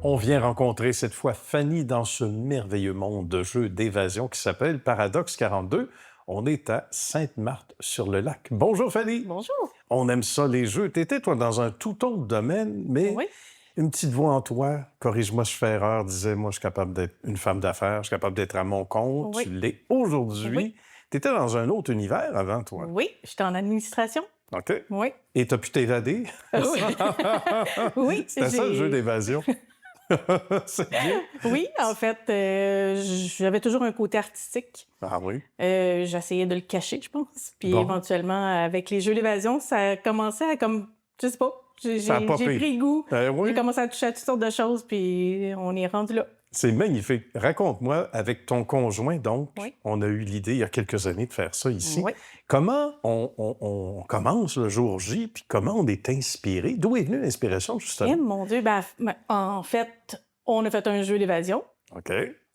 On vient rencontrer cette fois Fanny dans ce merveilleux monde de jeux d'évasion qui s'appelle Paradoxe 42. On est à Sainte-Marthe-sur-le-Lac. Bonjour Fanny! Bonjour. On aime ça les jeux. T'étais toi dans un tout autre domaine, mais Oui. une petite voix en toi, corrige-moi si je fais erreur, disait moi je suis capable d'être une femme d'affaires, je suis capable d'être à mon compte. Oui. Tu l'es aujourd'hui. Oui. T'étais dans un autre univers avant toi. Oui, j'étais en administration. OK? Oui. Et t'as pu t'évader? Oui. Oui, C'était ça le jeu d'évasion. C'est bien. Oui, en fait, j'avais toujours un côté artistique. Ah oui? J'essayais de le cacher, je pense. Puis Bon. éventuellement, avec les jeux d'évasion, ça a commencé à comme, je sais pas, j'ai Ça a popé. pris le goût. Oui. J'ai commencé à toucher à toutes sortes de choses, puis on est rendu là. C'est magnifique. Raconte-moi, avec ton conjoint, donc, Oui. on a eu l'idée il y a quelques années de faire ça ici. Oui. Comment on commence le jour J, puis comment on est inspiré? D'où est venue l'inspiration, Eh, justement? mon Dieu, en fait, on a fait un jeu d'évasion. OK.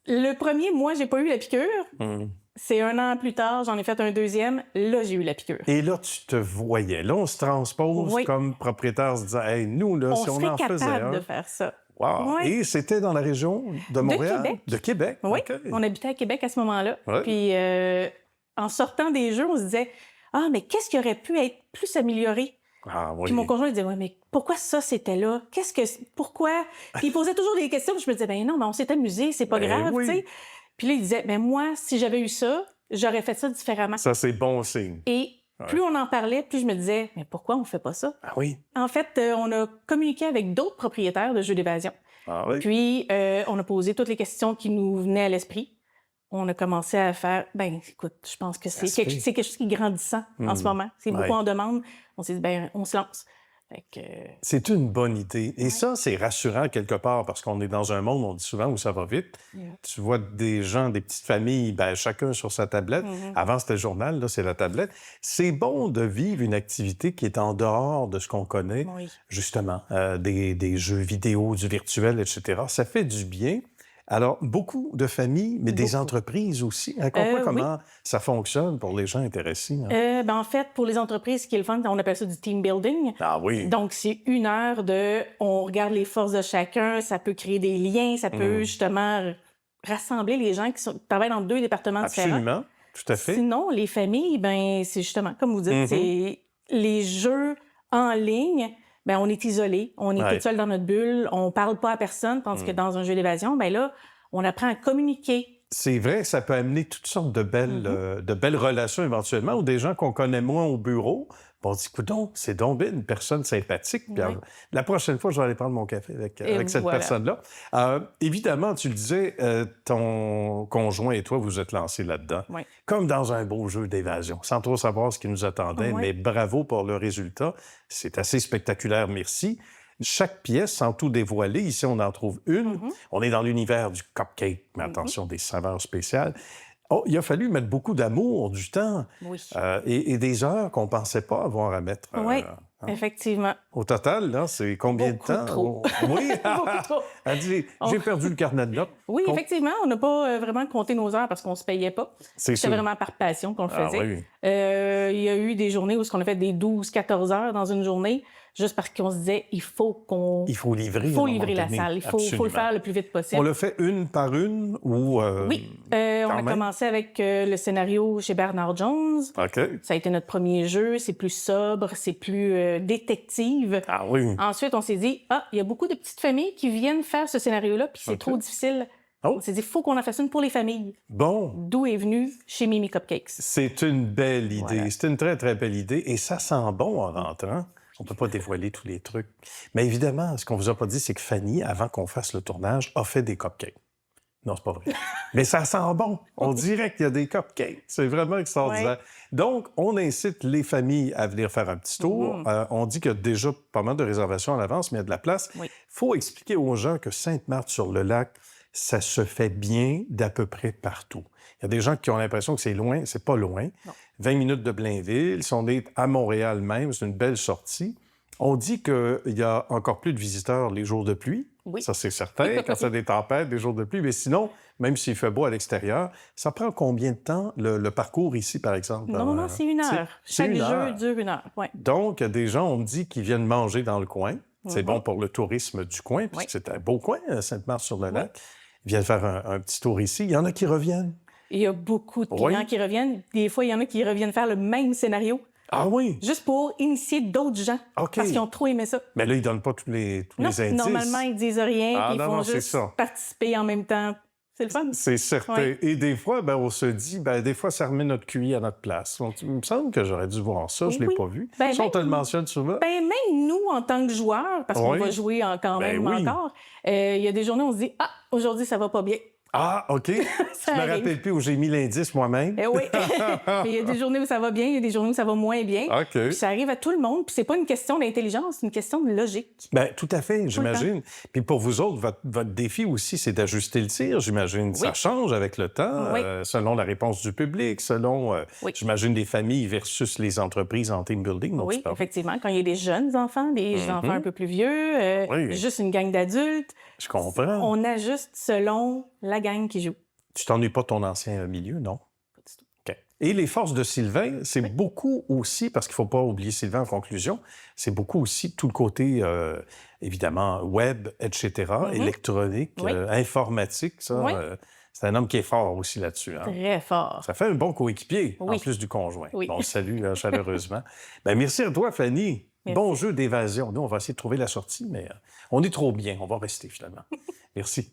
Le premier, moi, j'ai pas eu la piqûre. Hum. C'est un an plus tard, j'en ai fait un deuxième. Là, j'ai eu la piqûre. Et là, tu te voyais. Là, on se transpose Oui. comme propriétaire, se disant, hey, nous, là, On si on serait en faisait capable un. de faire ça. Wow. Oui. Et c'était dans la région de Montréal? Québec. De Québec. Oui, OK. on habitait à Québec à ce moment-là. Ouais. Puis, en sortant des jeux, on se disait « Ah, mais qu'est-ce qui aurait pu être plus amélioré? » Ah oui. Puis mon conjoint disait « Ouais, mais pourquoi ça, c'était là? Pourquoi? » Puis il posait toujours des questions, puis je me disais « Ben non, mais on s'est amusé, c'est pas Ben grave, oui. tu sais. » Puis là, il disait « Ben moi, si j'avais eu ça, j'aurais fait ça différemment. » Ça, c'est bon signe. Et plus on en parlait, plus je me disais « Mais pourquoi on fait pas ça? » Ah oui. En fait, on a communiqué avec d'autres propriétaires de jeux d'évasion. Ah oui. Puis, on a posé toutes les questions qui nous venaient à l'esprit. On a commencé à faire, ben écoute, je pense que c'est Respect. quelque chose qui est grandissant en ce moment. C'est beaucoup Ouais. en demande. On s'est dit, ben on se lance. Fait que, C'est une bonne idée. Et ça, c'est rassurant quelque part parce qu'on est dans un monde, on dit souvent, où ça va vite. Tu vois des gens, des petites familles, ben, chacun sur sa tablette. Avant, c'était le journal, là, c'est la tablette. C'est bon de vivre une activité qui est en dehors de ce qu'on connaît, Oui. justement, des jeux vidéo, du virtuel, etc. Ça fait du bien. Alors, beaucoup de familles, mais des Beaucoup. entreprises aussi. Raconte-moi oui. comment ça fonctionne pour les gens intéressés. Hein. Ben en fait, pour les entreprises, ce qui est le fun, on appelle ça du team building. Ah oui. Donc, c'est 1 heure on regarde les forces de chacun, ça peut créer des liens, ça peut justement rassembler les gens qui travaillent dans 2 départements différents. Absolument. Tout à fait. Sinon, les familles, ben c'est justement, comme vous dites, c'est les jeux en ligne, ben on est isolé, on est Ouais. tout seul dans notre bulle, on parle pas à personne, tandis que dans un jeu d'évasion, ben là, on apprend à communiquer. C'est vrai, ça peut amener toutes sortes de belles relations éventuellement, ou des gens qu'on connaît moins au bureau. Puis on dit, coudonc, c'est donc bien une personne sympathique. Puis Oui. la prochaine fois, je vais aller prendre mon café avec cette voilà. personne-là. Évidemment, tu le disais, ton conjoint et toi, vous êtes lancés là-dedans. Oui. Comme dans un beau jeu d'évasion, sans trop savoir ce qui nous attendait, Oui. mais bravo pour le résultat. C'est assez spectaculaire, merci. Chaque pièce, sans tout dévoiler, ici on en trouve une. On est dans l'univers du cupcake, mais attention, des saveurs spéciales. Oh, il a fallu mettre beaucoup d'amour, du temps Oui. et des heures qu'on ne pensait pas avoir à mettre. Oui, effectivement. Au total, là, c'est combien Beaucoup de temps? trop. Oui, Beaucoup trop. elle dit, j'ai perdu le carnet de notes. Oui, effectivement, on n'a pas vraiment compté nos heures parce qu'on se payait pas. C'est C'était sûr. vraiment par passion qu'on le Ah faisait. oui. Il y a eu des journées où on a fait des 12-14 heures dans une journée, juste parce qu'on se disait, il faut Il faut livrer. faut à un livrer moment la donné. salle, il faut le Absolument. faire le plus vite possible. On le fait une par une ou... Oui, on a même? commencé avec le scénario chez Bernard Jones. OK. Ça a été notre premier jeu, c'est plus sobre, c'est plus détective. Ah oui. Ensuite, on s'est dit, il y a beaucoup de petites familles qui viennent faire ce scénario-là, puis c'est OK. trop difficile. Oh. On s'est dit, il faut qu'on en fasse une pour les familles. Bon. D'où est venu chez Mimi Cupcakes. C'est une belle idée. Voilà. C'est une très, très belle idée. Et ça sent bon en rentrant. On ne peut pas dévoiler tous les trucs. Mais évidemment, ce qu'on vous a pas dit, c'est que Fanny, avant qu'on fasse le tournage, a fait des cupcakes. Non, c'est pas vrai. Mais ça sent bon. On dirait qu'il y a des cupcakes. C'est vraiment extraordinaire. Donc, on incite les familles à venir faire un petit tour. On dit qu'il y a déjà pas mal de réservations à l'avance, mais il y a de la place. Il Oui. faut expliquer aux gens que Sainte-Marthe-sur-le-Lac, ça se fait bien d'à peu près partout. Il y a des gens qui ont l'impression que c'est loin. C'est pas loin. Non. 20 minutes de Blainville. Si on est à Montréal même, c'est une belle sortie. On dit qu'il y a encore plus de visiteurs les jours de pluie. Oui. Ça, c'est certain, quand il y a des tempêtes, des jours de pluie. Mais sinon, même s'il fait beau à l'extérieur, ça prend combien de temps, le parcours ici, par exemple? Non, non, c'est 1 heure. C'est Chaque une jeu heure. dure 1 heure. Ouais. Donc, il y a des gens, on me dit, qui viennent manger dans le coin. C'est bon pour le tourisme du coin, puisque c'est un beau coin, Sainte-Marthe-sur-le-Lac. Ils viennent faire un petit tour ici. Il y en a qui reviennent. Il y a beaucoup de clients qui reviennent. Des fois, il y en a qui reviennent faire le même scénario. Ah oui? Juste pour initier d'autres gens. OK. Parce qu'ils ont trop aimé ça. Mais là, ils ne donnent pas tous les indices. Normalement, ils disent rien, puis ils font juste participer en même temps. C'est le fun. C'est certain. Ouais. Et des fois, on se dit, des fois, ça remet notre QI à notre place. Il me semble que j'aurais dû voir ça, je ne l'ai pas vu. Si on te le mentionne souvent. Même nous, en tant que joueurs, parce qu'on va jouer quand même encore, il y a des journées où on se dit « Ah, aujourd'hui, ça va pas bien ». Ah, OK. Je me rappelle plus où j'ai mis l'indice moi-même. Oui. Il y a des journées où ça va bien, il y a des journées où ça va moins bien. OK. Puis ça arrive à tout le monde. Puis c'est pas une question d'intelligence, c'est une question de logique. Tout à fait, j'imagine. Puis pour vous autres, votre défi aussi, c'est d'ajuster le tir, j'imagine. Oui. Ça change avec le temps, selon la réponse du public, selon, j'imagine, des familles versus les entreprises en team building. Oui, effectivement. Quand il y a des jeunes enfants, des enfants un peu plus vieux, juste une gang d'adultes. Je comprends. On ajuste selon la gang qui joue. Tu t'ennuies pas de ton ancien milieu, non? Pas du tout. OK. Et les forces de Sylvain, c'est beaucoup aussi, parce qu'il ne faut pas oublier Sylvain en conclusion, c'est beaucoup aussi tout le côté, évidemment, web, etc., électronique, informatique, ça. C'est un homme qui est fort aussi là-dessus. Hein? Très fort. Ça fait un bon coéquipier, en plus du conjoint. Oui. Bon, salut chaleureusement. Merci à toi, Fanny. Merci. Bon jeu d'évasion. Nous, on va essayer de trouver la sortie, mais on est trop bien. On va rester finalement. Merci.